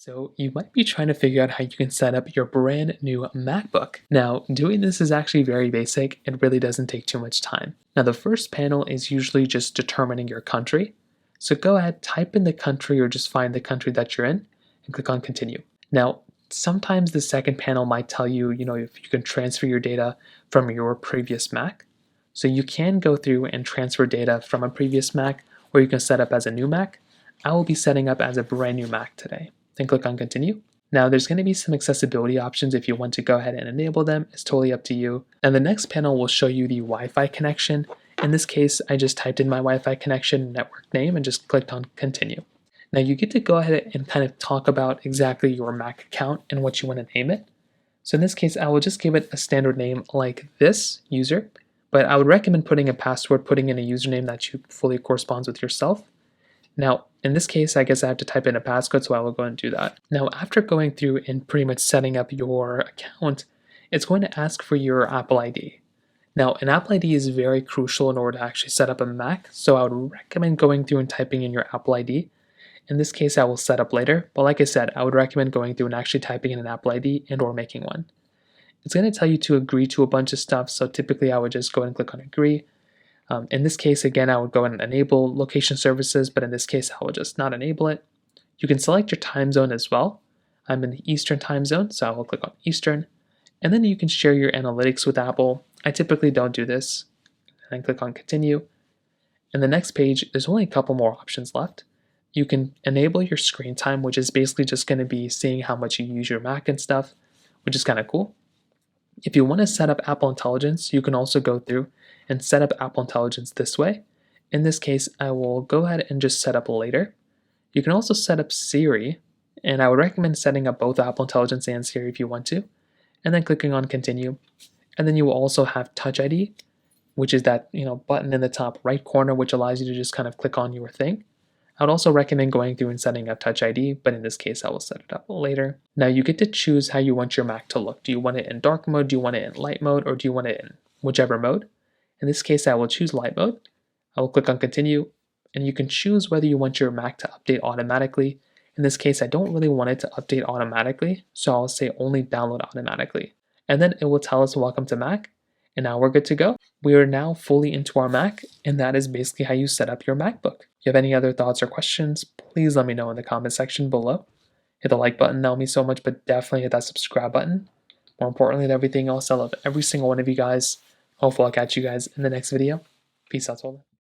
So you might be trying to figure out how you can set up your brand new MacBook. Now, doing this is actually very basic. It really doesn't take too much time. Now, the first panel is usually just determining your country. So go ahead, type in the country or just find the country that you're in and click on continue. Now, sometimes the second panel might tell you, if you can transfer your data from your previous Mac. So you can go through and transfer data from a previous Mac, or you can set up as a new Mac. I will be setting up as a brand new Mac today. Then click on continue. Now there's going to be some accessibility options. If you want to go ahead and enable them, it's totally up to you. And the next panel will show you the Wi-Fi connection. In this case, I just typed in my Wi-Fi connection network name and just clicked on continue. Now you get to go ahead and kind of talk about exactly your Mac account and what you want to name it. So in this case, I will just give it a standard name like this, user, but I would recommend putting a password, putting in a username that fully corresponds with yourself. Now, in this case, I guess I have to type in a passcode, so I will go and do that. Now, after going through and pretty much setting up your account, it's going to ask for your Apple ID. Now, an Apple ID is very crucial in order to actually set up a Mac, so I would recommend going through and typing in your Apple ID. In this case, I will set up later, but like I said, I would recommend going through and actually typing in an Apple ID and or making one. It's going to tell you to agree to a bunch of stuff, so typically I would just go and click on agree. In this case, again, I would go and enable location services, but in this case, I will just not enable it. You can select your time zone as well. I'm in the Eastern time zone, so I will click on Eastern. And then you can share your analytics with Apple. I typically don't do this. And click on continue. And the next page, there's only a couple more options left. You can enable your screen time, which is basically just going to be seeing how much you use your Mac and stuff, which is kind of cool. If you want to set up Apple Intelligence, you can also go through and set up Apple Intelligence this way. In this case, I will go ahead and just set up later. You can also set up Siri, and I would recommend setting up both Apple Intelligence and Siri if you want to, and then clicking on continue. And then you will also have Touch ID, which is that button in the top right corner, which allows you to just kind of click on your thing. I would also recommend going through and setting up Touch ID, but in this case, I will set it up later. Now you get to choose how you want your Mac to look. Do you want it in dark mode? Do you want it in light mode? Or do you want it in whichever mode? In this case, I will choose light mode. I will click on continue, and you can choose whether you want your Mac to update automatically. In this case, I don't really want it to update automatically, so I'll say only download automatically. And then it will tell us welcome to Mac, and now we're good to go. We are now fully into our Mac, and that is basically how you set up your MacBook. If you have any other thoughts or questions, please let me know in the comment section below. Hit the like button, that would mean so much, but definitely hit that subscribe button. More importantly than everything else, I love every single one of you guys. Hopefully I'll catch you guys in the next video. Peace out, Soldier.